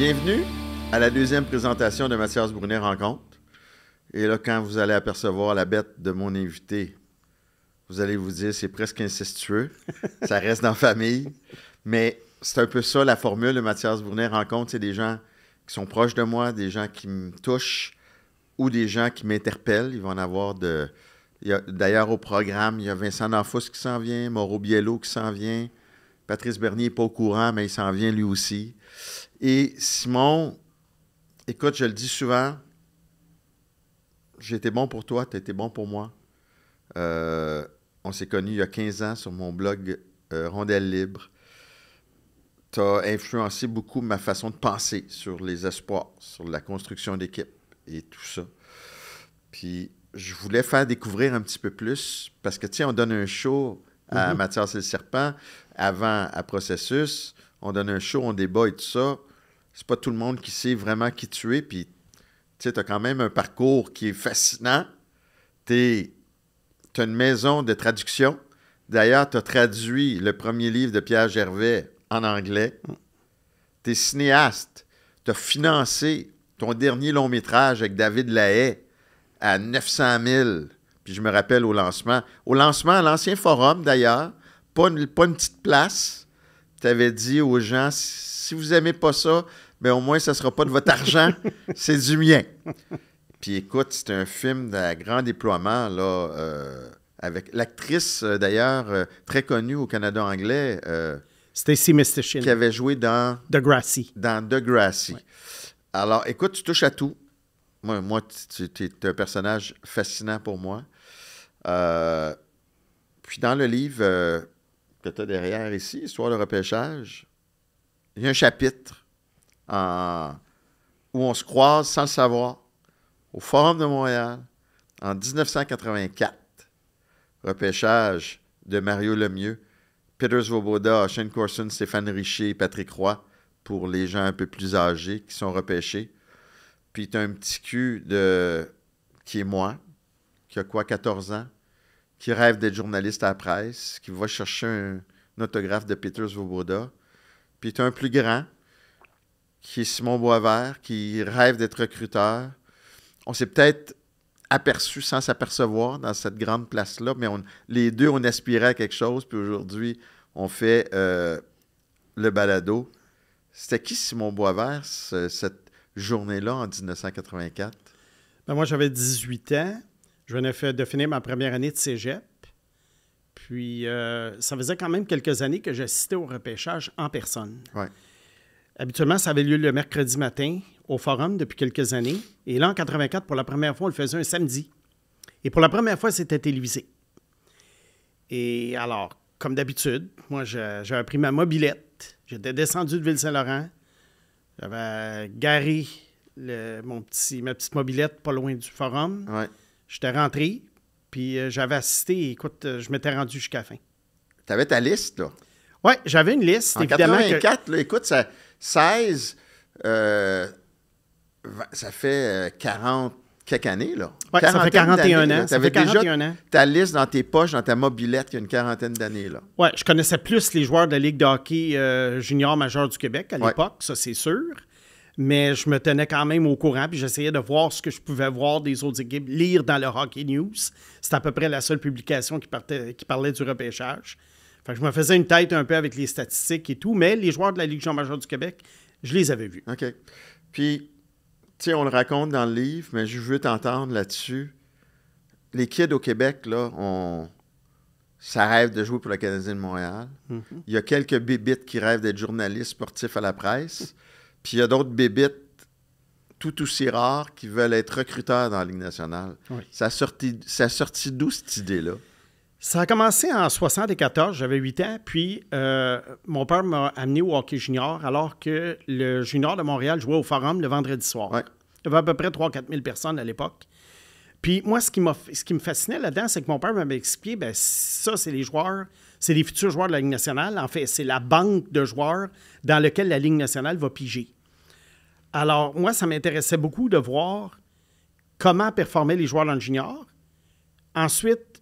Bienvenue à la deuxième présentation de Mathias Brunet Rencontre. Et là, quand vous allez apercevoir la bête de mon invité, vous allez vous dire c'est presque incestueux. Ça reste dans la famille. Mais c'est un peu ça la formule de Mathias Brunet Rencontre. C'est des gens qui sont proches de moi, des gens qui me touchent ou des gens qui m'interpellent. Il va en avoir de... D'ailleurs, au programme, il y a Vincent D'Anfous qui s'en vient, Mauro Biello qui s'en vient. Patrice Bernier n'est pas au courant, mais il s'en vient lui aussi. Et Simon, écoute, je le dis souvent, j'ai été bon pour toi, tu as été bon pour moi. On s'est connus il y a 15 ans sur mon blog Rondelle Libre. Tu as influencé beaucoup ma façon de penser sur les espoirs, sur la construction d'équipe et tout ça. Puis, je voulais faire découvrir un petit peu plus, parce que, tu sais, on donne un show à Mathias et le Serpent, avant à Processus, on donne un show, on débat et tout ça. C'est pas tout le monde qui sait vraiment qui tu es, puis, tu sais, tu as quand même un parcours qui est fascinant. Tu as une maison de traduction. D'ailleurs, tu as traduit le premier livre de Pierre Gervais en anglais. Tu es cinéaste. Tu as financé ton dernier long-métrage avec David Lahaye à 900 000. Puis je me rappelle au lancement. Au lancement, à l'ancien forum, d'ailleurs, pas une petite place. Tu avais dit aux gens, si vous n'aimez pas ça, bien au moins, ça ne sera pas de votre argent, c'est du mien. Puis écoute, c'est un film de grand déploiement, là, avec l'actrice, d'ailleurs, très connue au Canada anglais. Stacey Mistyshin. Qui avait joué dans... Degrassi. Dans Degrassi. Ouais. Alors, écoute, tu touches à tout. Moi tu es un personnage fascinant pour moi. Puis dans le livre que tu as derrière ici, Histoire de repêchage, il y a un chapitre où on se croise sans le savoir au Forum de Montréal en 1984. Repêchage de Mario Lemieux, Peter Svoboda, Shane Corson, Stéphane Richer et Patrick Roy pour les gens un peu plus âgés qui sont repêchés. Puis tu as un petit cul qui est moi, qui a 14 ans, qui rêve d'être journaliste à la presse, qui va chercher un autographe de Peter Svoboda. Puis tu as un plus grand, qui est Simon Boisvert, qui rêve d'être recruteur. On s'est peut-être aperçu sans s'apercevoir dans cette grande place-là, mais les deux, on aspirait à quelque chose, puis aujourd'hui, on fait le balado. C'était qui Simon Boisvert, cette journée-là en 1984? Ben moi, j'avais 18 ans. Je venais de finir ma première année de cégep. Puis, ça faisait quand même quelques années que j'assistais au repêchage en personne. Ouais. Habituellement, ça avait lieu le mercredi matin au Forum depuis quelques années. Et là, en 84, pour la première fois, on le faisait un samedi. Et pour la première fois, c'était télévisé. Et alors, comme d'habitude, moi, j'avais pris ma mobilette. J'étais descendu de Ville-Saint-Laurent. J'avais garé ma petite mobilette pas loin du Forum. Ouais. J'étais rentré, puis j'avais assisté. Écoute, je m'étais rendu jusqu'à la fin. Tu avais ta liste, là? Oui, j'avais une liste, en évidemment. En 84, là, écoute, ça, 16, ça fait 40 quelques années, là. Oui, ça fait 41 ans. Tu avais déjà ta liste dans tes poches, dans ta mobilette, il y a une quarantaine d'années, là. Oui, je connaissais plus les joueurs de la Ligue de hockey junior majeur du Québec à l'époque, ça c'est sûr. Mais je me tenais quand même au courant, puis j'essayais de voir ce que je pouvais voir des autres équipes, lire dans le Hockey News. C'était à peu près la seule publication qui parlait du repêchage. Fait que je me faisais une tête un peu avec les statistiques et tout, mais les joueurs de la Ligue junior majeure du Québec, je les avais vus. OK. Puis, tu sais, on le raconte dans le livre, mais je veux t'entendre là-dessus. Les kids au Québec, là, ça rêve de jouer pour le Canadien de Montréal. Mm-hmm. Il y a quelques bébites qui rêvent d'être journalistes sportifs à la presse. Puis il y a d'autres bébites tout aussi rares qui veulent être recruteurs dans la Ligue nationale. Oui. Ça a sorti d'où cette idée-là? Ça a commencé en 1974, j'avais 8 ans, puis mon père m'a amené au hockey junior alors que le junior de Montréal jouait au Forum le vendredi soir. Ouais. Il y avait à peu près 3-4 000 personnes à l'époque. Puis moi, ce qui me fascinait là-dedans, c'est que mon père m'avait expliqué, bien, ça, c'est les joueurs, c'est les futurs joueurs de la Ligue nationale. En fait, c'est la banque de joueurs dans laquelle la Ligue nationale va piger. Alors, moi, ça m'intéressait beaucoup de voir comment performaient les joueurs dans le junior. Ensuite,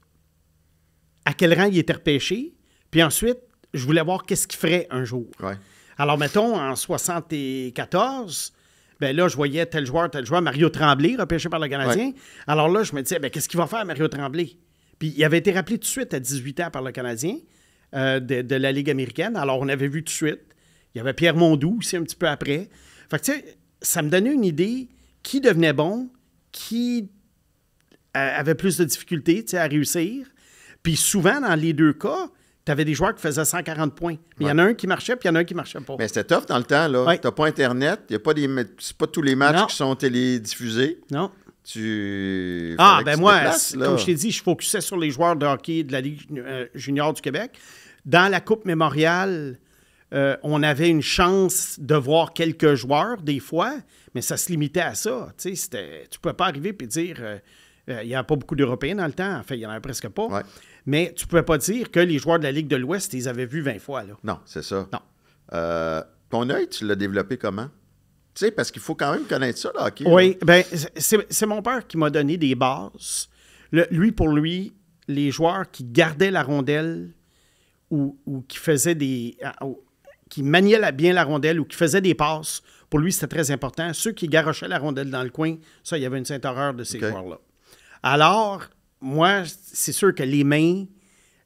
à quel rang ils étaient repêchés. Puis ensuite, je voulais voir qu'est-ce qu'ils feraient un jour. Ouais. Alors, mettons, en 74, ben là, je voyais tel joueur, Mario Tremblay, repêché par le Canadien. Ouais. Alors là, je me disais, ben, qu'est-ce qu'il va faire, Mario Tremblay? Puis il avait été rappelé tout de suite à 18 ans par le Canadien de la Ligue américaine. Alors, on avait vu tout de suite. Il y avait Pierre Mondoux aussi un petit peu après. Fait que, tu sais, ça me donnait une idée qui devenait bon, qui avait plus de difficultés, tu sais, à réussir. Puis souvent, dans les deux cas, tu avais des joueurs qui faisaient 140 points. Mais il y en a un qui marchait, puis il y en a un qui ne marchait pas. Mais c'était tough dans le temps, là. Ouais. Tu n'as pas Internet, c'est pas tous les matchs Non. qui sont télédiffusés. Non. Tu... Ah, fallait que ben tu te moi, déplaces, là. comme je t'ai dit, je focusais sur les joueurs de hockey de la Ligue junior du Québec. Dans la Coupe Mémoriale, on avait une chance de voir quelques joueurs, des fois, mais ça se limitait à ça. Tu ne pouvais pas arriver et dire... il n'y avait pas beaucoup d'Européens dans le temps. En fait, il n'y en avait presque pas. Ouais. Mais tu ne pouvais pas dire que les joueurs de la Ligue de l'Ouest, ils avaient vu 20 fois. Là. Non, c'est ça. Non. Ton œil, tu l'as développé comment? Tu sais, parce qu'il faut quand même connaître ça, le hockey. Oui, bien, c'est mon père qui m'a donné des bases. Pour lui, les joueurs qui gardaient la rondelle ou qui faisaient qui maniaient bien la rondelle ou qui faisaient des passes, pour lui, c'était très important. Ceux qui garochaient la rondelle dans le coin, ça, il y avait une sainte horreur de ces joueurs-là. Alors, moi, c'est sûr que les mains,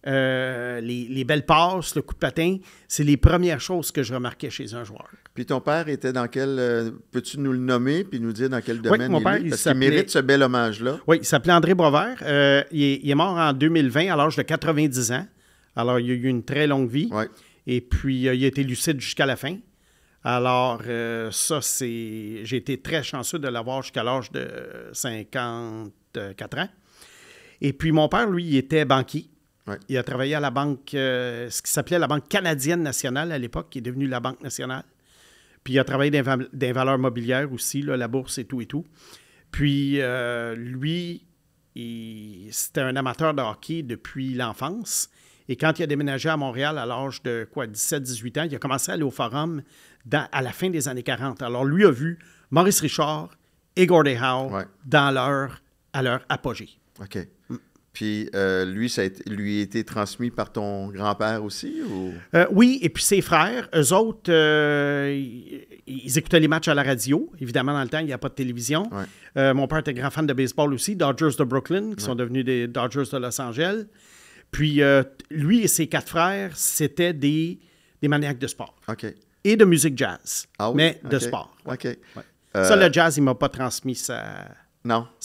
les belles passes, le coup de patin, c'est les premières choses que je remarquais chez un joueur. Puis ton père était dans quel... peux-tu nous le nommer puis nous dire dans quel domaine mon père, il est? Parce qu'il mérite ce bel hommage-là. Oui, il s'appelait André Brovert. Il est mort en 2020 à l'âge de 90 ans. Alors, il a eu une très longue vie. Ouais. Et puis, il a été lucide jusqu'à la fin. Alors, j'ai été très chanceux de l'avoir jusqu'à l'âge de 54 ans. Et puis, mon père, lui, il était banquier. Ouais. Il a travaillé à la banque, ce qui s'appelait la Banque canadienne nationale à l'époque, qui est devenue la Banque nationale. Puis, il a travaillé dans les valeurs mobilières aussi, là, la bourse et tout et tout. Puis, lui, c'était un amateur de hockey depuis l'enfance. Et quand il a déménagé à Montréal à l'âge de 17-18 ans, il a commencé à aller au Forum à la fin des années 40. Alors, lui a vu Maurice Richard et Gordie Howe à leur apogée. OK. Puis, lui a été transmis par ton grand-père aussi? Ou? Oui, et puis ses frères, eux autres, ils écoutaient les matchs à la radio. Évidemment, dans le temps, il n'y a pas de télévision. Ouais. Mon père était grand fan de baseball aussi, Dodgers de Brooklyn, qui sont devenus des Dodgers de Los Angeles. Puis, lui et ses 4 frères, c'était des maniaques de sport. OK. Et de musique jazz, mais de sport. OK. Ouais. Ça, le jazz, il ne m'a pas transmis sa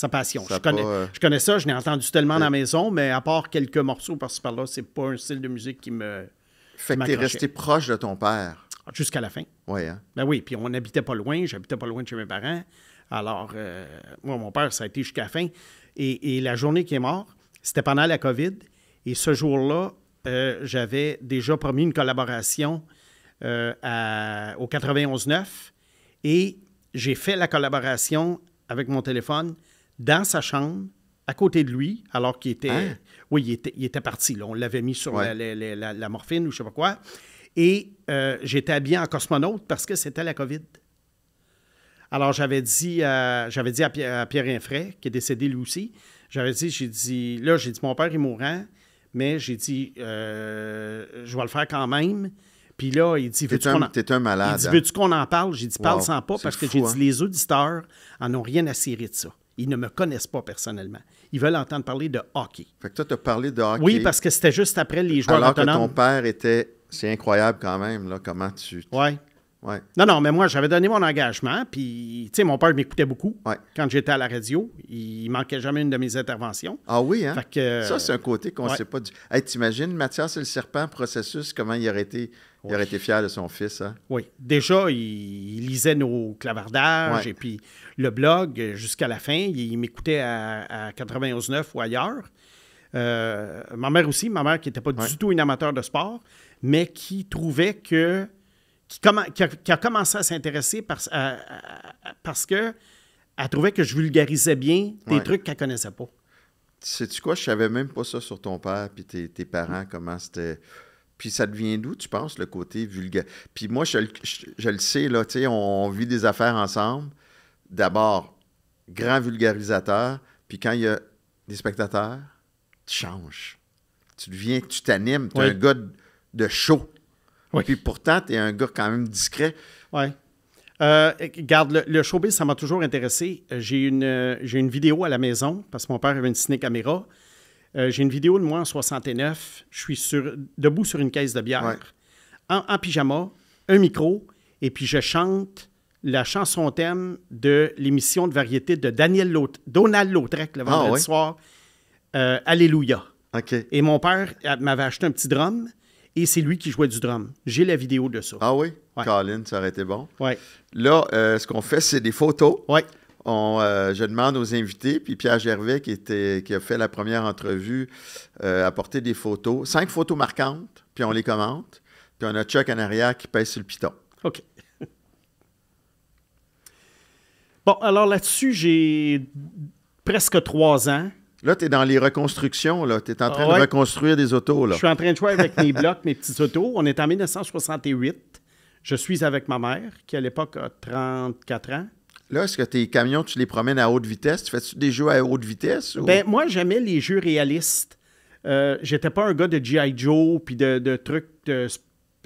passion. Je connais ça, je l'ai entendu tellement dans la maison, mais à part quelques morceaux par-ci par-là, c'est pas un style de musique qui me... Fait que t'es resté proche de ton père. Jusqu'à la fin. Oui, hein? Ben oui, puis on n'habitait pas loin, j'habitais pas loin de chez mes parents. Alors, moi, mon père, ça a été jusqu'à la fin. Et la journée qui est mort, c'était pendant la COVID. Et ce jour-là, j'avais déjà promis une collaboration au 91.9 et j'ai fait la collaboration avec mon téléphone dans sa chambre, à côté de lui, alors qu'il était... Hein? Oui, il était parti. Là. On l'avait mis sur la morphine ou je ne sais pas quoi. Et j'étais habillé en cosmonaute parce que c'était la COVID. Alors, j'avais dit à Pierre Infray, qui est décédé lui aussi, j'ai dit, mon père est mourant, mais j'ai dit, je vais le faire quand même. Puis là, il dit, t'es un malade. Il dit, veux-tu qu'on en parle? J'ai dit, parle-en pas, parce que fou, j'ai dit, les auditeurs en ont rien à cirer de ça. Ils ne me connaissent pas personnellement. Ils veulent entendre parler de hockey. Fait que toi, tu as parlé de hockey. Oui, parce que c'était juste après les joueurs autonomes. Alors que ton père était... C'est incroyable quand même, là, comment tu... Oui. Ouais. Non, mais moi, j'avais donné mon engagement, puis, tu sais, mon père m'écoutait beaucoup quand j'étais à la radio. Il manquait jamais une de mes interventions. Ah oui, hein? Fait que, ça, c'est un côté qu'on ne sait pas du... Hey, t'imagines, Mathias et le serpent, processus, comment il aurait été fier de son fils, hein? Oui. Déjà, il lisait nos clavardages et puis le blog jusqu'à la fin. Il m'écoutait à 91.9 ou ailleurs. Ma mère aussi, qui n'était pas du tout une amateur de sport, mais qui trouvait que... Qui a commencé à s'intéresser parce qu'elle trouvait que je vulgarisais bien des trucs qu'elle ne connaissait pas. Sais-tu quoi? Je savais même pas ça sur ton père puis tes parents, comment c'était... Puis ça devient d'où, tu penses, le côté vulgaire? Puis moi, je le sais, là, tu sais, on vit des affaires ensemble. D'abord, grand vulgarisateur, puis quand il y a des spectateurs, tu changes. Tu t'animes, tu es un gars de show. Oui. Puis pourtant, tu es un gars quand même discret. Oui. Regarde, le showbiz, ça m'a toujours intéressé. J'ai une vidéo à la maison, parce que mon père avait une ciné-caméra. J'ai une vidéo de moi en 69. Je suis debout sur une caisse de bière, en pyjama, un micro, et puis je chante la chanson thème de l'émission de variété de Donald Lautrec le vendredi soir, Alléluia. OK. Et mon père m'avait acheté un petit drum, et c'est lui qui jouait du drum. J'ai la vidéo de ça. Ah oui? Ouais. Colin, ça aurait été bon. Oui. Là, ce qu'on fait, c'est des photos. Oui. Je demande aux invités, puis Pierre Gervais, qui a fait la première entrevue, a porté des photos, 5 photos marquantes, puis on les commente. Puis on a Chuck en arrière qui pèse sur le piton. OK. Bon, alors là-dessus, j'ai presque 3 ans. Là, tu es dans les reconstructions, là. Tu es en train de reconstruire des autos, là. Je suis en train de jouer avec mes blocs, mes petites autos. On est en 1968. Je suis avec ma mère, qui à l'époque a 34 ans. Là, est-ce que tes camions, tu les promènes à haute vitesse? Tu fais-tu des jeux à haute vitesse? Ou... Ben, moi, j'aimais les jeux réalistes. J'étais pas un gars de G.I. Joe, puis de trucs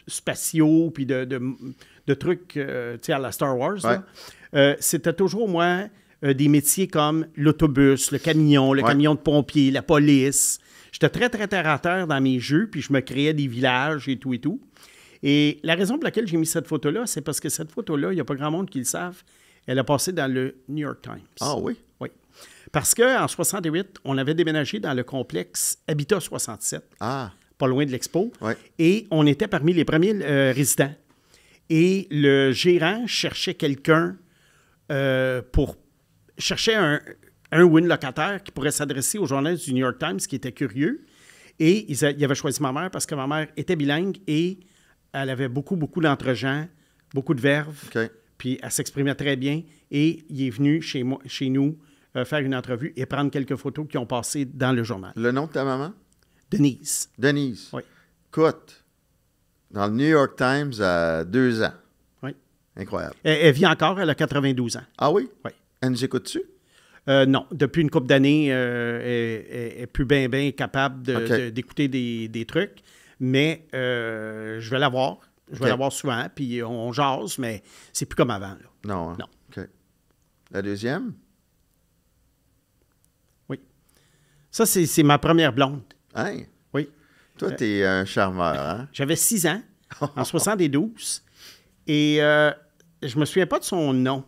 spatiaux, puis de trucs, tu sais, à la Star Wars. Là. C'était toujours, moi, des métiers comme l'autobus, le camion de pompier, la police. J'étais très, très terre à terre dans mes jeux, puis je me créais des villages et tout et tout. Et la raison pour laquelle j'ai mis cette photo-là, c'est parce que cette photo-là, il n'y a pas grand monde qui le savent, elle a passé dans le New York Times. Ah oui? Oui. Parce qu'en 68, on avait déménagé dans le complexe Habitat 67, pas loin de l'Expo, et on était parmi les premiers résidents. Et le gérant cherchait quelqu'un cherchait un ou une locataire qui pourrait s'adresser aux journalistes du New York Times, qui était curieux. Et il avait choisi ma mère parce que ma mère était bilingue et elle avait beaucoup, beaucoup d'entre-gens, beaucoup de verve. Okay. Puis elle s'exprimait très bien. Et il est venu chez nous faire une entrevue et prendre quelques photos qui ont passé dans le journal. Le nom de ta maman? Denise. Denise. Oui. Écoute, dans le New York Times à 2 ans. Oui. Incroyable. Elle vit encore, elle a 92 ans. Ah oui? Oui. Elle nous écoute-tu? Non. Depuis une couple d'années, elle n'est plus bien capable d'écouter des trucs. Mais je vais la voir. Je vais la voir souvent, puis on jase, mais c'est plus comme avant. Là. Non. Hein? Non. OK. La deuxième? Oui. Ça, c'est ma première blonde. Hein? Oui. Toi, t'es un charmeur, hein? J'avais 6 ans, en 72, et je me souviens pas de son nom.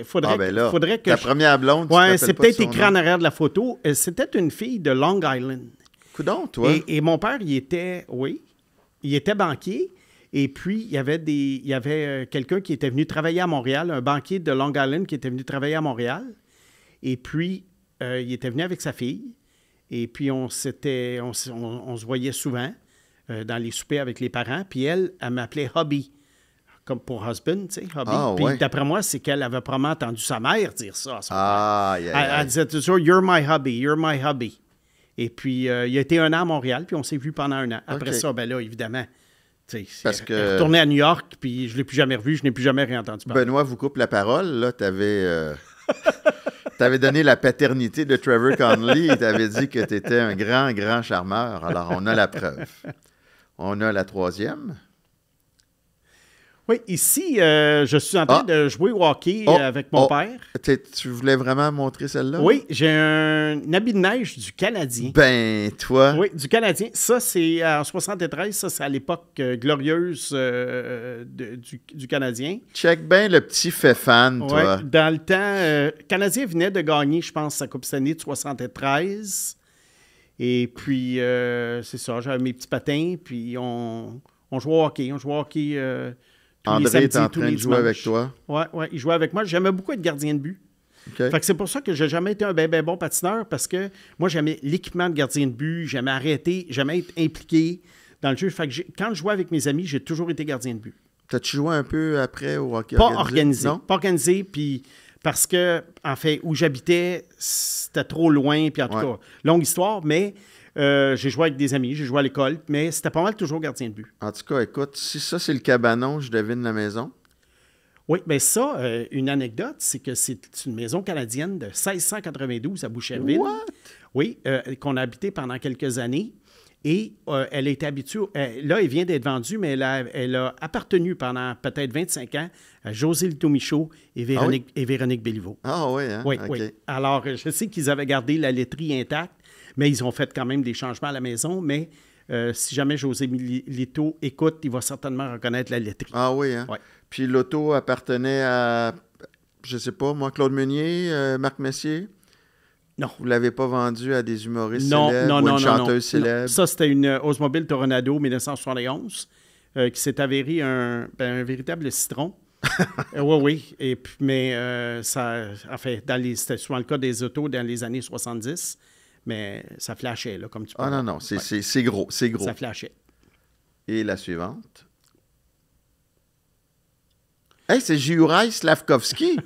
Faudrait que ta première blonde, oui, c'est peut-être écrit en arrière de la photo. C'était une fille de Long Island. Coudonc, toi? Et mon père, il était banquier. Et puis, il y avait quelqu'un qui était venu travailler à Montréal, un banquier de Long Island qui était venu travailler à Montréal. Et puis, il était venu avec sa fille. Et puis, on se voyait souvent dans les soupers avec les parents. Puis elle m'appelait Hubby, comme pour husband, tu sais, Hubby. Puis d'après moi, c'est qu'elle avait probablement entendu sa mère dire ça à son père. Elle disait toujours « You're my hubby, you're my hubby ». Et puis, il a été 1 an à Montréal, puis on s'est vu pendant 1 an. Après ça, ben là, évidemment, parce que... elle est retournée à New York, puis je ne l'ai plus jamais revu, je n'ai plus jamais rien entendu parler. Benoît vous coupe la parole, là, t'avais donné la paternité de Trevor Connelly et t'avais dit que t'étais un grand, grand charmeur. Alors, on a la preuve. On a la troisième. Oui, ici, je suis en train de jouer au hockey avec mon père. Tu voulais vraiment montrer celle-là? Oui, j'ai un habit de neige du Canadien. Ben, toi! Oui, du Canadien. Ça, c'est en 73. Ça, c'est à l'époque glorieuse du Canadien. Check bien le petit fait fan, toi. Oui, dans le temps, le Canadien venait de gagner, je pense, sa Coupe Stanley de 73. Et puis, c'est ça, j'avais mes petits patins, puis on jouait au hockey. On jouait au hockey... André est en train de jouer avec toi. Oui, il jouait avec moi. J'aimais beaucoup être gardien de but. Okay. Fait que c'est pour ça que j'ai jamais été un bien bon patineur, parce que moi, j'aimais l'équipement de gardien de but, j'aimais arrêter, j'aimais être impliqué dans le jeu. Fait que quand je jouais avec mes amis, j'ai toujours été gardien de but. T'as-tu joué un peu après au hockey organisé? Non? Pas organisé, puis parce que, en fait, où j'habitais, c'était trop loin, puis en tout cas, longue histoire, mais... j'ai joué avec des amis, j'ai joué à l'école, mais c'était pas mal toujours gardien de but. En tout cas, écoute, si ça, c'est le cabanon, je devine la maison. Oui, bien ça, une anecdote, c'est que c'est une maison canadienne de 1692 à Boucherville. What? Oui, qu'on a habité pendant quelques années. Et elle est habituée. Là, elle vient d'être vendue, mais elle a appartenu pendant peut-être 25 ans à José Lito Michaud et Véronique Béliveau. Ah oui, hein? Oui, OK. oui. Alors, je sais qu'ils avaient gardé la laiterie intacte, mais ils ont fait quand même des changements à la maison. Mais si jamais José Lito écoute, il va certainement reconnaître la laiterie. Ah oui, hein? Ouais. Puis l'auto appartenait à, je sais pas, moi, Claude Meunier, Marc Messier? Non. Vous ne l'avez pas vendu à des humoristes Non, célèbres non, ou non, une non, chanteuse non. célèbre? Ça, c'était une Oldsmobile Toronado 1971 qui s'est avéré un véritable citron. Oui. Mais ça, en fait, c'était souvent le cas des autos dans les années 70, mais ça flashait, là, comme tu peux Ah voir. non, c'est gros, c'est gros. Ça flashait. Et la suivante? Hey, c'est Juraj Slavkovski!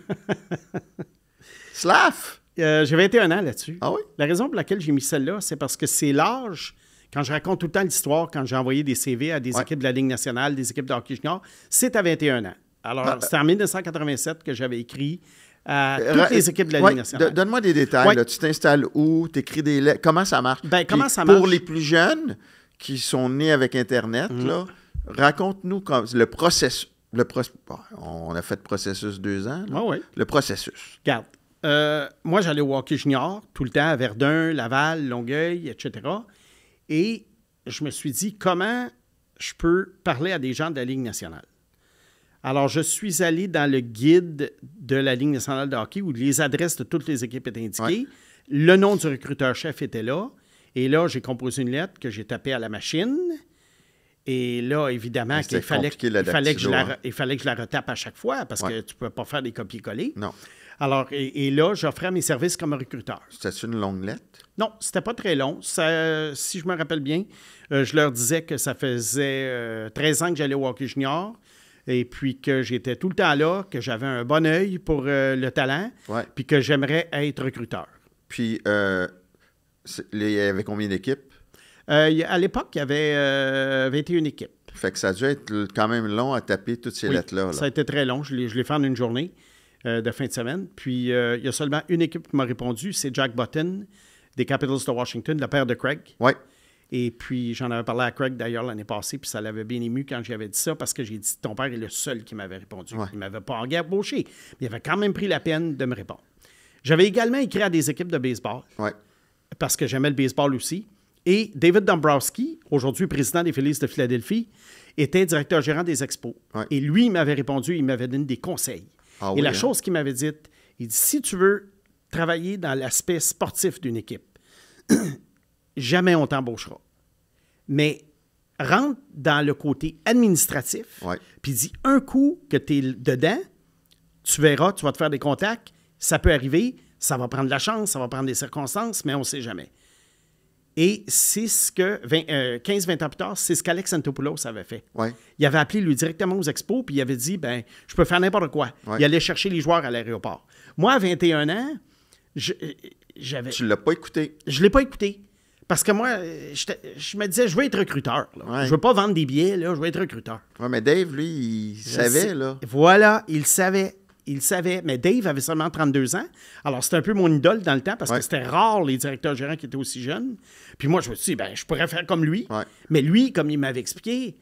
Slav! J'ai 21 ans là-dessus. Ah oui? La raison pour laquelle j'ai mis celle-là, c'est parce que c'est l'âge, quand je raconte tout le temps l'histoire, quand j'ai envoyé des CV à des équipes de la Ligue nationale, des équipes de hockey junior, c'est à 21 ans. Alors, c'était en 1987 que j'avais écrit à toutes les équipes de la Ligue nationale. Donne-moi des détails. Là. Tu t'installes où? Tu écris des lettres? Comment ça marche? Comment ça marche? Pour les plus jeunes qui sont nés avec Internet, là, raconte-nous le processus. On a fait processus 2 ans. Là. Oui. Le processus. Regarde. Moi, j'allais au hockey junior tout le temps à Verdun, Laval, Longueuil, etc. Et je me suis dit, comment je peux parler à des gens de la Ligue nationale? Alors, je suis allé dans le guide de la Ligue nationale de hockey où les adresses de toutes les équipes étaient indiquées. Ouais. Le nom du recruteur-chef était là. Et là, j'ai composé une lettre que j'ai tapée à la machine. Et là, évidemment, il fallait que je la retape à chaque fois parce que tu ne peux pas faire des copier-coller. Non. Alors, et là, j'offrais mes services comme recruteur. C'était une longue lettre? Non, c'était pas très long. Ça, si je me rappelle bien, je leur disais que ça faisait 13 ans que j'allais au hockey junior et puis que j'étais tout le temps là, que j'avais un bon œil pour le talent, puis que j'aimerais être recruteur. Puis, il y avait combien d'équipes? À l'époque, il y avait 21 équipes. Fait que ça a dû être quand même long à taper toutes ces lettres-là. Là. Ça a été très long. Je l'ai fait en une journée de fin de semaine. Puis, il y a seulement une équipe qui m'a répondu, c'est Jack Button des Capitals de Washington, le père de Craig. Oui. Et puis, j'en avais parlé à Craig, d'ailleurs, l'année passée, puis ça l'avait bien ému quand j'y avais dit ça, parce que j'ai dit, ton père est le seul qui m'avait répondu. Il ne m'avait pas embauché, mais il avait quand même pris la peine de me répondre. J'avais également écrit à des équipes de baseball, parce que j'aimais le baseball aussi. Et David Dombrowski, aujourd'hui président des Phillies de Philadelphie, était directeur gérant des Expos. Et lui, il m'avait répondu, il m'avait donné des conseils. Et la chose qu'il m'avait dite, il dit, si tu veux travailler dans l'aspect sportif d'une équipe, jamais on t'embauchera. Mais rentre dans le côté administratif, puis dis un coup que tu es dedans, tu verras, tu vas te faire des contacts, ça peut arriver, ça va prendre de la chance, ça va prendre des circonstances, mais on ne sait jamais. Et c'est ce que, 15-20 ans plus tard, c'est ce qu'Alex Antopoulos avait fait. Il avait appelé lui directement aux expos, puis il avait dit, ben, je peux faire n'importe quoi. Il allait chercher les joueurs à l'aéroport. Moi, à 21 ans, j'avais... Tu ne l'as pas écouté? Je ne l'ai pas écouté. Parce que moi, je me disais, je veux être recruteur. Je ne veux pas vendre des billets, là, je veux être recruteur. Oui, mais Dave, lui, il savait, là. Voilà, il savait. Il savait. Mais Dave avait seulement 32 ans. Alors, c'était un peu mon idole dans le temps parce que c'était rare les directeurs gérants qui étaient aussi jeunes. Puis moi, je me suis dit, ben, je pourrais faire comme lui. Mais lui, comme il m'avait expliqué,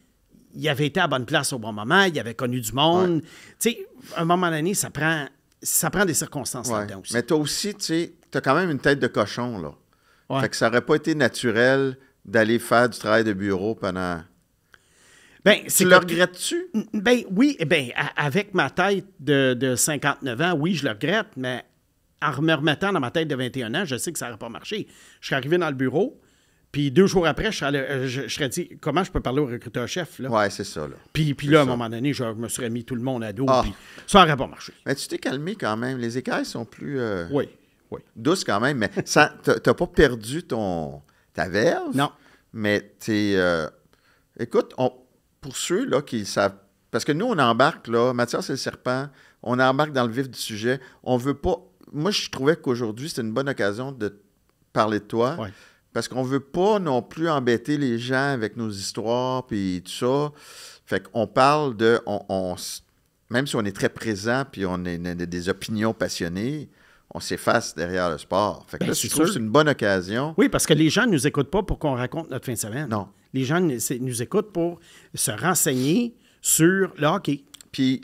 il avait été à bonne place au bon moment, il avait connu du monde. Tu sais, à un moment donné, ça prend des circonstances là-dedans aussi. Mais toi aussi, tu sais, tu as quand même une tête de cochon, là. Fait que ça n'aurait pas été naturel d'aller faire du travail de bureau pendant... Tu le regrettes-tu? Ben oui, avec ma tête de 59 ans, oui, je le regrette, mais en me remettant dans ma tête de 21 ans, je sais que ça n'aurait pas marché. Je serais arrivé dans le bureau, puis 2 jours après, je serais dit, comment je peux parler au recruteur-chef? Oui, c'est ça. Là. Puis là, à un moment donné, je me serais mis tout le monde à dos, puis ça n'aurait pas marché. Mais tu t'es calmé quand même. Les écailles sont plus... Oui. Douces quand même, mais tu n'as pas perdu ta verve. Non. Mais écoute, pour ceux là, qui savent... Parce que nous, on embarque, là, Mathias et le serpent, on embarque dans le vif du sujet. On veut pas... Moi, je trouvais qu'aujourd'hui, c'était une bonne occasion de parler de toi. Parce qu'on veut pas non plus embêter les gens avec nos histoires puis tout ça. Fait qu'on parle de... Même si on est très présent puis on a des opinions passionnées, on s'efface derrière le sport. Fait que là, je c'est trouve que sûr. c'est une bonne occasion. Oui, parce que les gens ne nous écoutent pas pour qu'on raconte notre fin de semaine. Non. Les gens nous écoutent pour se renseigner sur le hockey. Puis,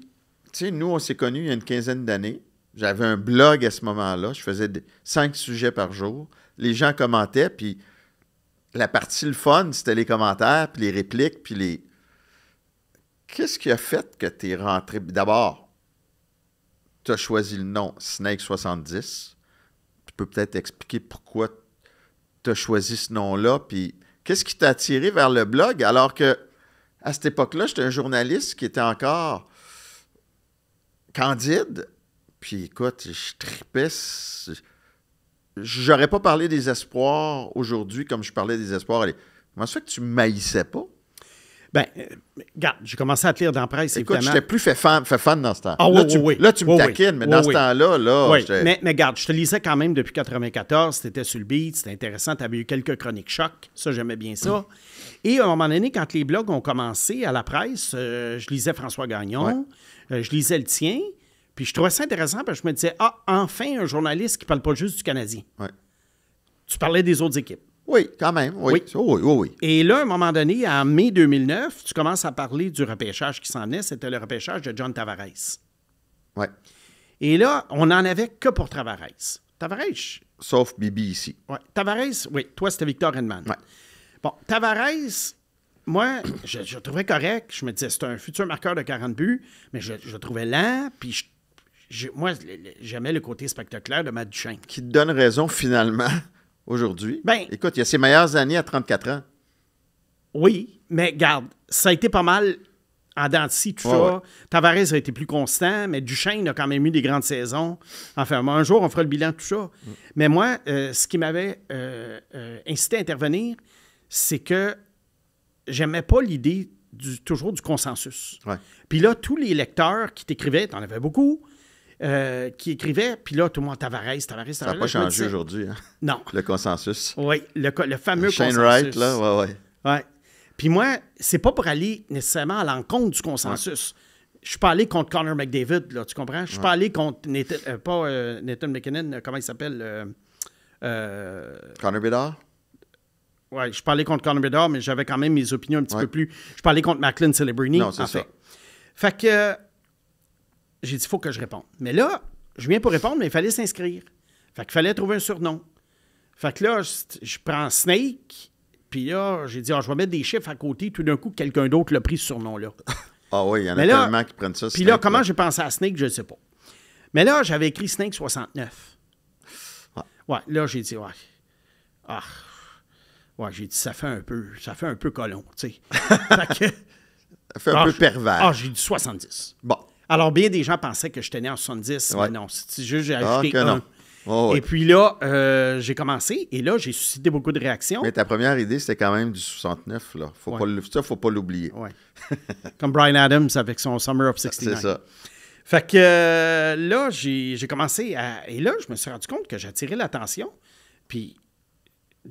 tu sais, nous, on s'est connus il y a une quinzaine d'années. J'avais un blog à ce moment-là. Je faisais 5 sujets par jour. Les gens commentaient, puis la partie le fun, c'était les commentaires, puis les répliques, puis les... Qu'est-ce qui a fait que tu es rentré... D'abord, tu as choisi le nom Snake 70. Tu peux peut-être expliquer pourquoi tu as choisi ce nom-là, puis qu'est-ce qui t'a attiré vers le blog, alors que à cette époque-là, j'étais un journaliste qui était encore candide. Puis écoute, je tripais. J'aurais pas parlé des espoirs aujourd'hui comme je parlais des espoirs. Comment ça fait que tu me haïssais pas? Bien, regarde, j'ai commencé à te lire dans la presse, Écoute, évidemment. j'étais plus fait fan dans ce temps. Ah, là, oui. Là, tu me Oui, taquines, mais oui, dans ce oui. temps-là, Oui, j'étais... mais regarde, je te lisais quand même depuis 1994, tu étais sur le beat, c'était intéressant, tu avais eu quelques chroniques choc, ça, j'aimais bien ça. Et à un moment donné, quand les blogs ont commencé à la presse, je lisais François Gagnon, je lisais le tien, puis je trouvais ça intéressant parce que je me disais, enfin un journaliste qui parle pas juste du Canadien. Ouais. Tu parlais des autres équipes. Oui, quand même, oui. Oui. Et là, à un moment donné, en mai 2009, tu commences à parler du repêchage qui s'en venait, c'était le repêchage de John Tavares. Ouais. Et là, on n'en avait que pour Tavares. Tavares, Sauf Bibi ici. ouais. Tavares, oui, toi, c'était Victor Hedman. Ouais. Bon, Tavares, moi, je le trouvais correct. Je me disais, c'est un futur marqueur de 40 buts, mais je le trouvais lent, puis moi, j'aimais le côté spectaculaire de Matt Duchesne. Qui te donne raison, finalement, aujourd'hui. Ben- Écoute, il y a ses meilleures années à 34 ans. Oui, mais garde, ça a été pas mal en dents de scie, tout ça. Ouais. Tavares a été plus constant, mais Duchesne a quand même eu des grandes saisons. Enfin, un jour, on fera le bilan de tout ça. Mais moi, ce qui m'avait incité à intervenir, c'est que j'aimais pas l'idée toujours du consensus. Ouais. Puis là, tous les lecteurs qui t'écrivaient, t'en avais beaucoup, qui écrivaient, puis là, tout le monde, Tavares. Ça n'a pas je me changé disais, aujourd'hui, hein, Non. le consensus. Oui, le fameux Shane consensus. Wright, là, ouais. Ouais. Puis moi, c'est pas pour aller nécessairement à l'encontre du consensus. Je suis pas allé contre Connor McDavid, là, tu comprends? Je suis pas allé contre Nathan McKinnon, comment il s'appelle? Connor Bedard? Ouais, je suis pas allé contre Connor Bedard, mais j'avais quand même mes opinions un petit peu plus... Je suis pas allé contre Macklin Celebrini. Non, c'est ça. Fait que j'ai dit, il faut que je réponde. Mais là, je viens pour répondre, mais il fallait s'inscrire. Fait qu'il fallait trouver un surnom. Fait que là, je prends Snake, puis là, j'ai dit, je vais mettre des chiffres à côté. Tout d'un coup, quelqu'un d'autre l'a pris ce surnom-là. Ah oui, il y en a Mais là, tellement qui prennent ça. Puis là, comment j'ai pensé à Snake, je ne sais pas. Mais là, j'avais écrit Snake 69. Ouais, là, j'ai dit, j'ai dit, ça fait un peu colon, tu sais. Fait que, Ça fait un peu pervers. j'ai dit 70. Bon. Alors, bien des gens pensaient que j'étais né en 70, mais non, c'est juste j'ai ajouté que un. non. Oh, oui. Et puis là, j'ai commencé, et là, j'ai suscité beaucoup de réactions. Mais ta première idée, c'était quand même du 69, là. Faut pas l'oublier. Ouais. Comme Bryan Adams avec son Summer of 69. C'est ça. Fait que là, j'ai commencé à... Et là, je me suis rendu compte que j'attirais l'attention. Puis,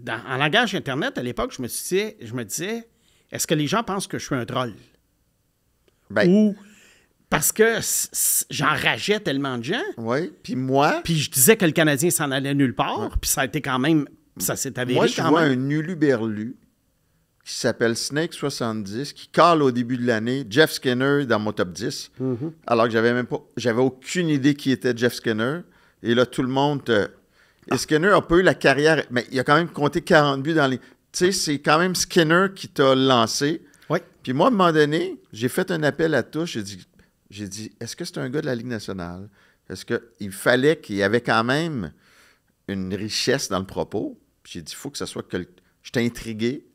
en langage Internet, à l'époque, je me disais, est-ce que les gens pensent que je suis un troll? Ben, Ou parce que j'enrageais tellement de gens, oui. Puis moi, puis je disais que le Canadien s'en allait nulle part, puis ça a été quand même... Ça s'est avéré moi, je quand vois même. un uluberlu qui s'appelle Snake 70, qui cale au début de l'année Jeff Skinner dans mon top 10, alors que j'avais aucune idée qui était Jeff Skinner. Et là, tout le monde... Et Skinner n'a pas eu la carrière... Mais il a quand même compté 40 buts dans les... Tu sais, c'est quand même Skinner qui t'a lancé. Oui. Puis moi, à un moment donné, j'ai fait un appel à tous. J'ai dit, est-ce que c'est un gars de la Ligue nationale? Est-ce qu'il fallait qu'il y avait quand même une richesse dans le propos? Puis j'ai dit, il faut que ça soit... J'étais intrigué.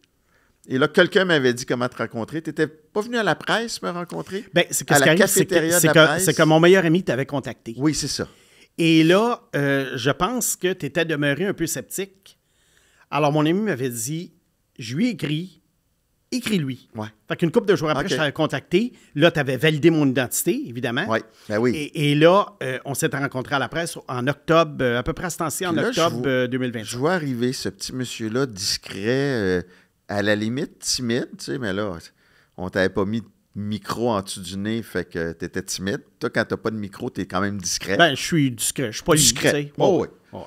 Et là, quelqu'un m'avait dit comment te rencontrer. Tu n'étais pas venu à la presse me rencontrer? Bien, c'est que à ce qui la arrive, cafétéria de la presse? c'est que mon meilleur ami t'avait contacté. Oui, c'est ça. Et là, je pense que tu étais demeuré un peu sceptique. Alors, mon ami m'avait dit, je lui ai écris-lui. Ouais. Fait qu'une couple de jours après, OK. je t'avais contacté. Là, tu avais validé mon identité, évidemment. Oui, ben oui. Et là, on s'est rencontrés à la presse en octobre, à peu près à ce temps-ci, en Puis là, octobre 2020. Je vois arriver ce petit monsieur-là, discret, à la limite timide, tu sais, mais là, on t'avait pas mis micro en dessous du nez, fait que tu étais timide. Toi, quand tu n'as pas de micro, tu es quand même discret. Ben, je suis discret. Je suis pas discret. Oh, oui. Oh.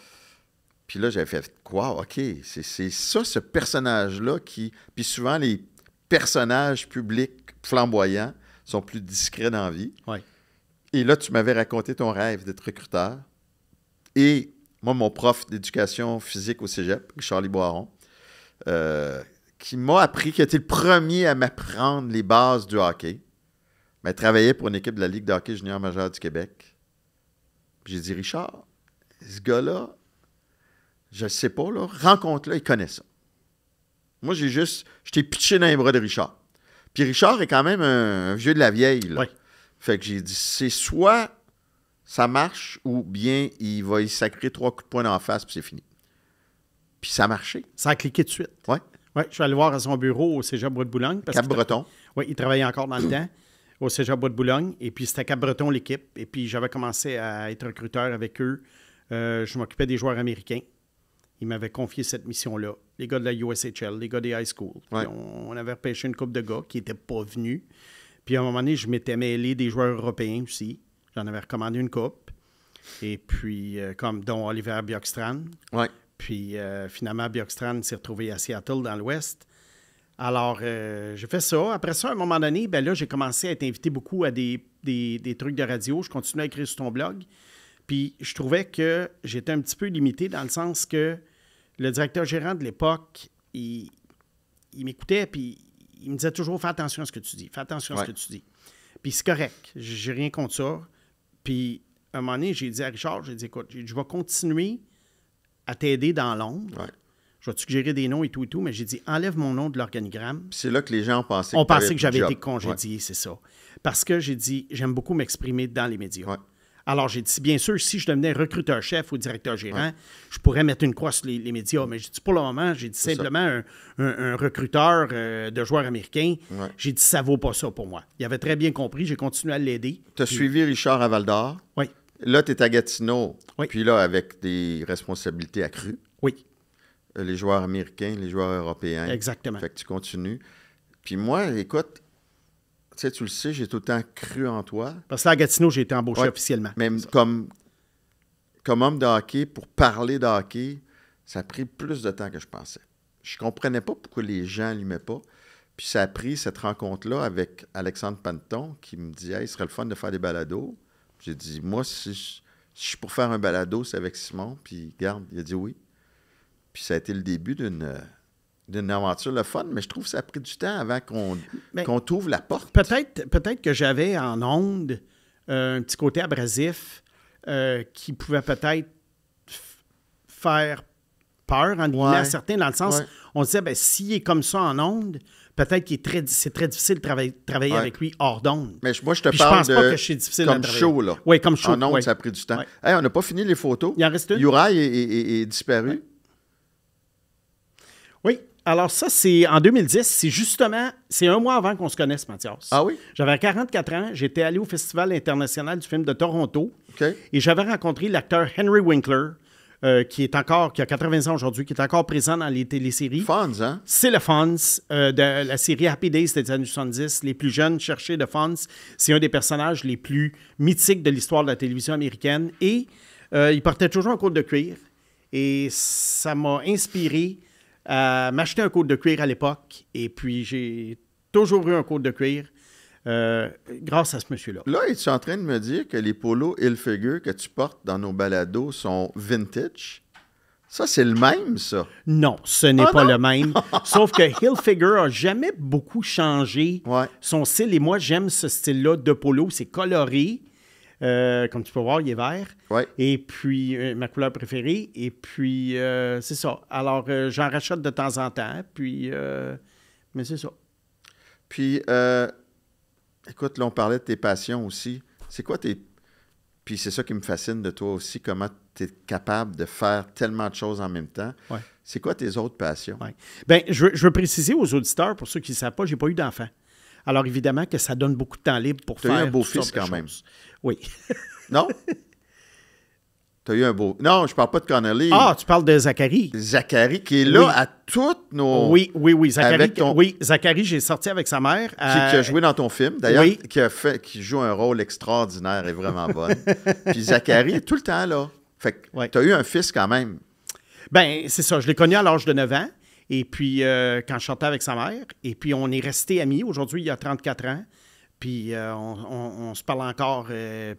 Puis là, j'avais fait quoi? OK, c'est ça, ce personnage-là qui. Puis souvent, les personnages publics flamboyants sont plus discrets dans la vie. Oui. Et là, tu m'avais raconté ton rêve d'être recruteur. Et moi, mon prof d'éducation physique au cégep, Charlie Boiron, qui m'a appris, qui a été le premier à m'apprendre les bases du hockey, mais travaillait pour une équipe de la Ligue de hockey junior majeur du Québec. Puis j'ai dit, Richard, ce gars-là, je ne sais pas, là, rencontre-le, il connaît ça. Moi, je t'ai pitché dans les bras de Richard. Puis Richard est quand même un vieux de la vieille, là. Oui. Fait que j'ai dit, c'est soit ça marche ou bien il va y sacrer 3 coups de poing dans la face puis c'est fini. Puis ça a marché. Ça a cliqué tout de suite. Oui. Oui, je suis allé voir à son bureau au Cégep Bois-de-Boulogne. Cap-Breton. Oui, il travaillait encore dans le temps au Cégep Bois-de-Boulogne. Et puis, c'était Cap-Breton, l'équipe. Et puis, j'avais commencé à être recruteur avec eux. Je m'occupais des joueurs américains. Ils m'avaient confié cette mission-là. Les gars de la USHL, les gars des high school. Ouais. On avait repêché une couple de gars qui n'étaient pas venus. Puis, à un moment donné, je m'étais mêlé des joueurs européens aussi. J'en avais recommandé une coupe. Et puis, comme dont Oliver Bjorkstrand. Oui. Puis, finalement, Bjorkstrand s'est retrouvé à Seattle, dans l'Ouest. Alors, j'ai fait ça. Après ça, à un moment donné, ben là, j'ai commencé à être invité beaucoup à des trucs de radio. Je continuais à écrire sur ton blog. Puis, je trouvais que j'étais un petit peu limité dans le sens que le directeur gérant de l'époque, il m'écoutait, puis il me disait toujours « Fais attention à ce que tu dis. Fais attention à ce que tu dis. » Puis, c'est correct. J'ai rien contre ça. Puis, à un moment donné, j'ai dit à Richard, j'ai dit « Écoute, je vais continuer à t'aider dans l'ombre. Ouais. Je vais te suggérer des noms et tout, mais j'ai dit, enlève mon nom de l'organigramme. Puis c'est là que les gens ont pensé On pensait que plus j'avais de job. été congédié, c'est ça. Parce que j'ai dit, j'aime beaucoup m'exprimer dans les médias. Ouais. Alors, j'ai dit, bien sûr, si je devenais recruteur-chef ou directeur-gérant, je pourrais mettre une croix sur les médias. Mais j'ai dit, pour le moment, j'ai dit simplement un recruteur de joueurs américains. Ouais. J'ai dit, ça vaut pas ça pour moi. Il avait très bien compris. J'ai continué à l'aider. Tu as suivi Richard à Val-d'Or. Oui. Là, tu es à Gatineau. Oui. Puis là, avec des responsabilités accrues. Oui. Les joueurs américains, les joueurs européens. Exactement. Fait que tu continues. Puis moi, écoute, tu le sais, j'ai tout le temps cru en toi. Parce que là, à Gatineau, j'ai été embauché officiellement. Même comme homme de hockey, pour parler de hockey, ça a pris plus de temps que je pensais. Je comprenais pas pourquoi les gens n'allumaient pas. Puis ça a pris cette rencontre-là avec Alexandre Panton qui me dit « Hey, il serait le fun de faire des balados. » J'ai dit « Moi, si je suis pour faire un balado, c'est avec Simon. » Puis regarde, il a dit oui. Puis ça a été le début d'une aventure, le fun, mais je trouve que ça a pris du temps avant qu'on t'ouvre la porte. Peut-être que j'avais en onde un petit côté abrasif qui pouvait peut-être faire peur en guillemets à certains, dans le sens, on se disait, ben, s'il est comme ça en onde, peut-être que c'est très difficile de travailler avec lui hors d'onde. Mais moi, je te Puis parle je pense pas que c'est difficile comme de show, là. Oui, comme show. En onde, ça a pris du temps. Hey, on n'a pas fini les photos. Il en reste une. Uri est disparu. Ouais. Oui. Alors ça, c'est en 2010. C'est un mois avant qu'on se connaisse, Mathias. Ah oui? J'avais 44 ans. J'étais allé au Festival international du film de Toronto. OK. Et j'avais rencontré l'acteur Henry Winkler, qui a 80 ans aujourd'hui, qui est encore présent dans les téléséries. Fonz, hein? C'est le Fonz de la série Happy Days des années 70. Les plus jeunes cherchaient le Fonz. C'est un des personnages les plus mythiques de l'histoire de la télévision américaine. Et il portait toujours un côte de cuir. Et ça m'a inspiré à m'acheter un côte de cuir à l'époque. Et puis, j'ai toujours eu un côte de cuir grâce à ce monsieur-là. Là, es-tu en train de me dire que les polos Hilfiger que tu portes dans nos balados sont vintage? Ça, c'est le même, ça? Non, ce n'est pas le même. Sauf que Hilfiger n'a jamais beaucoup changé son style. Et moi, j'aime ce style-là de polo. C'est coloré. Comme tu peux voir, il est vert. Ouais. Et puis, ma couleur préférée. Et puis, c'est ça. Alors, j'en rachète de temps en temps. Puis, mais c'est ça. Puis, écoute, là, on parlait de tes passions aussi. C'est quoi tes... Puis c'est ça qui me fascine de toi aussi, comment tu es capable de faire tellement de choses en même temps. Ouais. C'est quoi tes autres passions? Ouais. Bien, je veux préciser aux auditeurs, pour ceux qui ne savent pas, je n'ai pas eu d'enfant. Alors, évidemment que ça donne beaucoup de temps libre pour faire un beau-fils quand même. Oui. Non? Tu as eu un beau... Non, je parle pas de Connolly. Ah, tu parles de Zachary. Zachary, qui est là Oui. à toutes nos... Oui. Zachary, Avec ton- oui, Zachary, j'ai sorti avec sa mère. Qui a joué dans ton film, d'ailleurs, oui. qui joue un rôle extraordinaire et vraiment bonne. Puis Zachary est tout le temps là. Fait que Ouais. tu as eu un fils quand même. Ben, c'est ça. Je l'ai connu à l'âge de 9 ans. Et puis, quand je sortais avec sa mère. Et puis, on est restés amis. Aujourd'hui, il a 34 ans. Puis, on se parle encore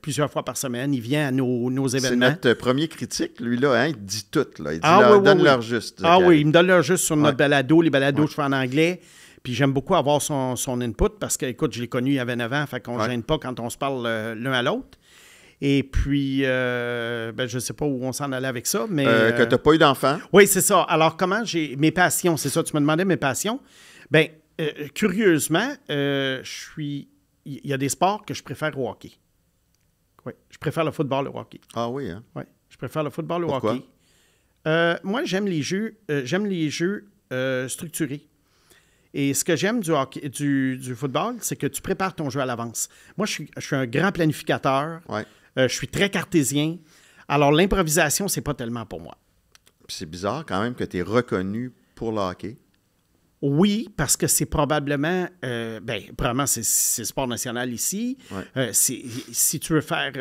plusieurs fois par semaine. Il vient à nos C'est événements. notre premier critique, lui, là. Hein, il dit tout, là. Il dit, Ah, oui, donne-leur oui. juste. Ah Zachary. oui, il me donne leur juste sur notre Ouais. balado. Les balados, Ouais. je fais en anglais. Puis j'aime beaucoup avoir son input parce que, écoute, je l'ai connu il y avait 9 ans, fait qu'on ne Ouais. gêne pas quand on se parle l'un à l'autre. Et puis, ben, je ne sais pas où on s'en allait avec ça, mais... Que tu n'as pas eu d'enfant. Oui, c'est ça. Alors, comment j'ai... Mes passions, c'est ça, tu me demandais mes passions. Bien, curieusement, je suis... Il y a des sports que je préfère au hockey. Oui, je préfère le football au hockey. Ah oui, hein? Oui, je préfère le football au Pourquoi? hockey. Moi, j'aime les jeux structurés. Et ce que j'aime du hockey, du football, c'est que tu prépares ton jeu à l'avance. Moi, je suis un grand planificateur. Ouais. Je suis très cartésien. Alors, l'improvisation, c'est pas tellement pour moi. Puis c'est bizarre quand même que tu es reconnu pour le hockey. Oui, parce que c'est probablement... probablement, c'est le sport national ici. Ouais. Si tu veux faire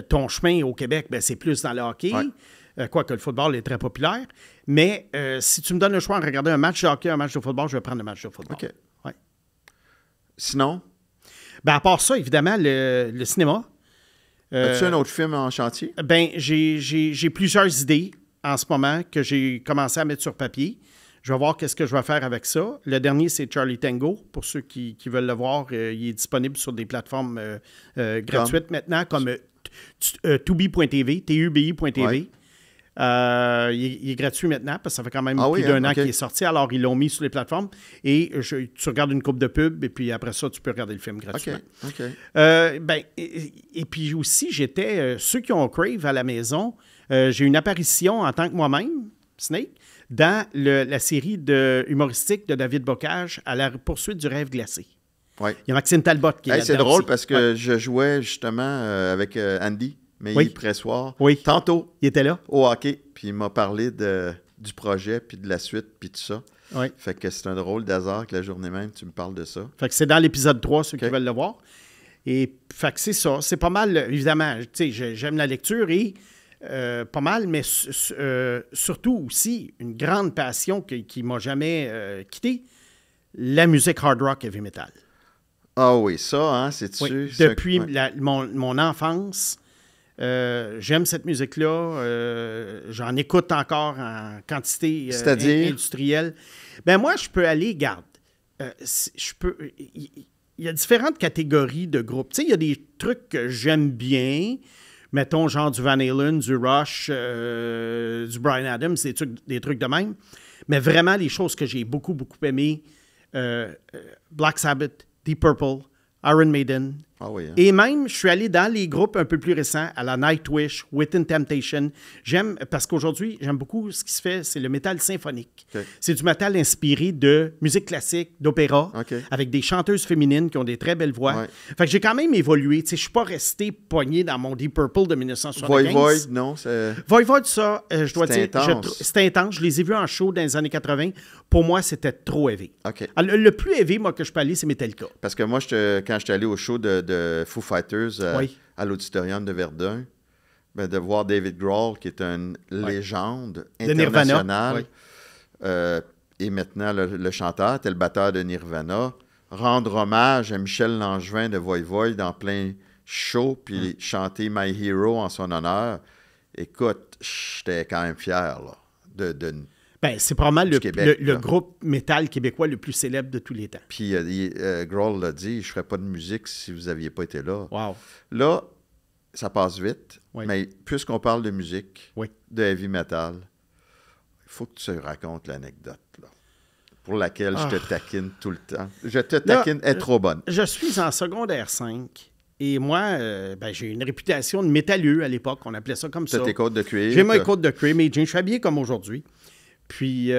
ton chemin au Québec, ben, c'est plus dans le hockey. Ouais. Quoique le football est très populaire. Mais si tu me donnes le choix de regarder un match de hockey, un match de football, je vais prendre le match de football. OK. Ouais. Sinon, Ben, à part ça, évidemment, le cinéma. as-tu un autre film en chantier? Ben, j'ai plusieurs idées en ce moment que j'ai commencé à mettre sur papier. Je vais voir qu'est-ce que je vais faire avec ça. Le dernier, c'est Charlie Tango. Pour ceux qui veulent le voir, il est disponible sur des plateformes gratuites maintenant, comme tubi.tv, tubi.tv. Ouais. Il est gratuit maintenant parce que ça fait quand même plus d'un an OK. qu'il est sorti. Alors, ils l'ont mis sur les plateformes et tu regardes une coupe de pub et puis après ça, tu peux regarder le film OK. gratuitement. OK. Et puis aussi, j'étais... ceux qui ont Crave à la maison, j'ai une apparition en tant que moi-même, Snake, dans la série humoristique de David Bocage, À la poursuite du rêve glacé. Ouais. Il y a Maxime Talbot qui est Hey, c'est là-dedans drôle aussi. parce que je jouais justement avec Andy, mais Oui. pressoir, Oui. tantôt Il était là? au hockey, puis il m'a parlé du projet, puis de la suite, puis tout ça. Oui. Fait que c'est un drôle d'hasard que la journée même, tu me parles de ça. Fait que c'est dans l'épisode 3, ceux OK. qui veulent le voir. Et fait que c'est ça. C'est pas mal, évidemment, tu sais, j'aime la lecture et pas mal, mais surtout aussi une grande passion qui m'a jamais quitté, la musique hard rock heavy metal. Ah oui, ça, hein, c'est-tu? Oui, c'est- depuis ouais. mon enfance, j'aime cette musique-là. J'en écoute encore en quantité C'est-à-dire? industrielle. Ben moi, je peux aller, garde. Il y a différentes catégories de groupes. Tu sais, il y a des trucs que j'aime bien. Mettons, genre du Van Halen, du Rush, du Bryan Adams, des trucs de même. Mais vraiment, les choses que j'ai beaucoup, beaucoup aimées, Black Sabbath, Deep Purple, Iron Maiden. Ah oui, hein. Et même, je suis allé dans les groupes un peu plus récents, à la Nightwish, Within Temptation. Parce qu'aujourd'hui, j'aime beaucoup ce qui se fait, c'est le métal symphonique. OK. C'est du métal inspiré de musique classique, d'opéra, OK. avec des chanteuses féminines qui ont des très belles voix. Ouais. Fait que j'ai quand même évolué. Tu sais, je suis pas resté pogné dans mon Deep Purple de 1975. Void, non, c'est... Voivode, ça, je dois C'était dire, intense. c'était intense. Je les ai vus en show dans les années 80. Pour moi, c'était trop élevé. OK. Alors, le plus élevé, moi, que je peux aller, c'est Metallica. Parce que moi, quand j'étais allé au show de Foo Fighters Oui. à l'auditorium de Verdun, ben, de voir David Grohl, qui est une légende De Nirvana, internationale, oui. et maintenant le chanteur, était le batteur de Nirvana, rendre hommage à Michel Langevin de Voivode en plein show, puis chanter My Hero en son honneur. Écoute, j'étais quand même fier là, de Ben, c'est probablement Du Québec, le là. groupe métal québécois le plus célèbre de tous les temps. Puis Grohl l'a dit, je ne ferais pas de musique si vous n'aviez pas été là. Wow. Là, ça passe vite, Oui. mais puisqu'on parle de musique, Oui. de heavy metal, il faut que tu racontes l'anecdote, là, pour laquelle je te taquine tout le temps. Je te taquine, elle est trop bonne. Je suis en secondaire 5 et moi, j'ai une réputation de métalleux à l'époque. On appelait ça comme Tu ça. as tes côtes de cuir. J'ai mes t'as- côtes de cream et jeans. Je suis habillé comme aujourd'hui. Puis,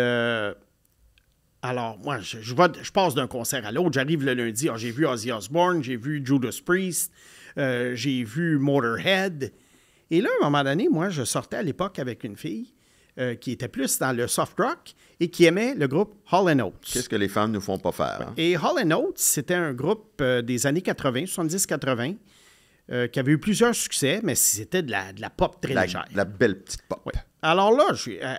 alors, moi, je passe d'un concert à l'autre. J'arrive le lundi. Alors, j'ai vu Ozzy Osbourne, j'ai vu Judas Priest, j'ai vu Motorhead. Et là, à un moment donné, moi, je sortais à l'époque avec une fille qui était plus dans le soft rock et qui aimait le groupe Hall & Oates. Qu'est-ce que les femmes nous font pas faire? Hein? Et Hall & Oates, c'était un groupe des années 80, 70-80, qui avait eu plusieurs succès, mais c'était de la pop très légère. De la belle petite pop. Oui. Alors là,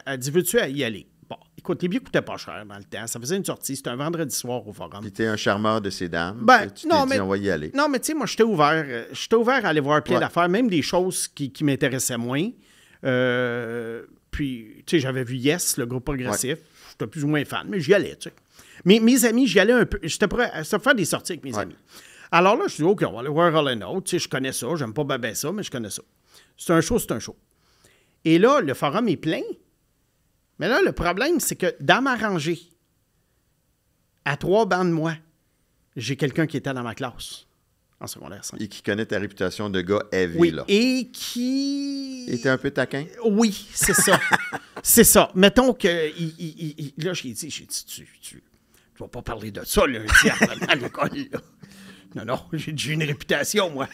elle dit, veux-tu y aller? Bon, écoute, les billets coûtaient pas cher dans le temps. Ça faisait une sortie. C'était un vendredi soir au Forum. Puis t'es un charmeur de ces dames. Tu non, t'es dit, on va y aller. Non, mais tu sais, moi, j'étais ouvert. J'étais ouvert à aller voir plein d'affaires, même des choses qui m'intéressaient moins. Puis, tu sais, j'avais vu Yes, le groupe progressif. J'étais plus ou moins fan, mais j'y allais, tu sais. Mais mes amis, j'y allais un peu. J'étais prêt à faire des sorties avec mes amis. Alors là, je dis, OK, on va aller voir Hall & Oates. Tu sais, je connais ça. J'aime pas ben ça, mais je connais ça. C'est un show, c'est un show. Et là, le Forum est plein. Mais là, le problème, c'est que dans ma rangée, à 3 bancs de moi, j'ai quelqu'un qui était dans ma classe en secondaire 5. Et qui connaît ta réputation de gars heavy, oui, là. Et qui... était un peu taquin? Oui, c'est ça. C'est ça. Mettons que... là, j'ai dit, tu vas pas parler de ça lundi à l'école, là. Non, j'ai une réputation, moi.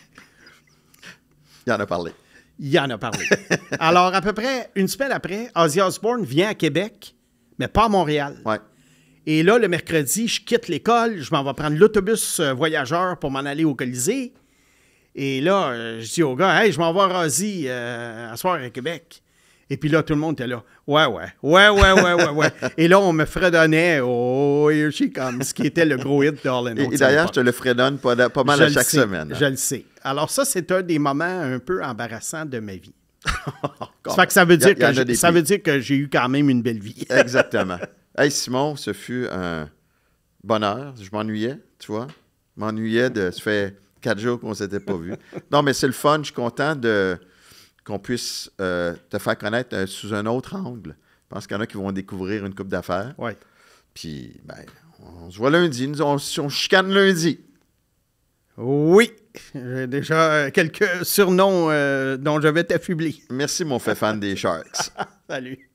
Il en a parlé. Il en a parlé. Alors, à peu près une semaine après, Ozzy Osbourne vient à Québec, mais pas à Montréal. Ouais. Et là, le mercredi, je quitte l'école, je m'en vais prendre l'autobus voyageur pour m'en aller au Colisée. Et là, je dis au gars, « Hey, je m'en vais voir Ozzy à soir à Québec. » Et puis là, tout le monde était là. Ouais. Et là, on me fredonnait « Oh, here she comes », ce qui était le gros hit de Hall & Oates. Et d'ailleurs, je te le fredonne pas mal à chaque semaine. Je le sais. Alors ça, c'est un des moments un peu embarrassants de ma vie. Ça fait que ça veut dire que j'ai eu quand même une belle vie. Exactement. Hey Simon, ce fut un bonheur. Je m'ennuyais, tu vois. Je m'ennuyais ça fait 4 jours qu'on ne s'était pas vu. Non, mais c'est le fun. Je suis content qu'on puisse te faire connaître sous un autre angle. Je pense qu'il y en a qui vont découvrir une coupe d'affaires. Oui. Puis, ben, on se voit lundi. On chicane lundi. Oui. J'ai déjà quelques surnoms dont je vais t'affubler. Merci, mon fait fan des Sharks. Salut.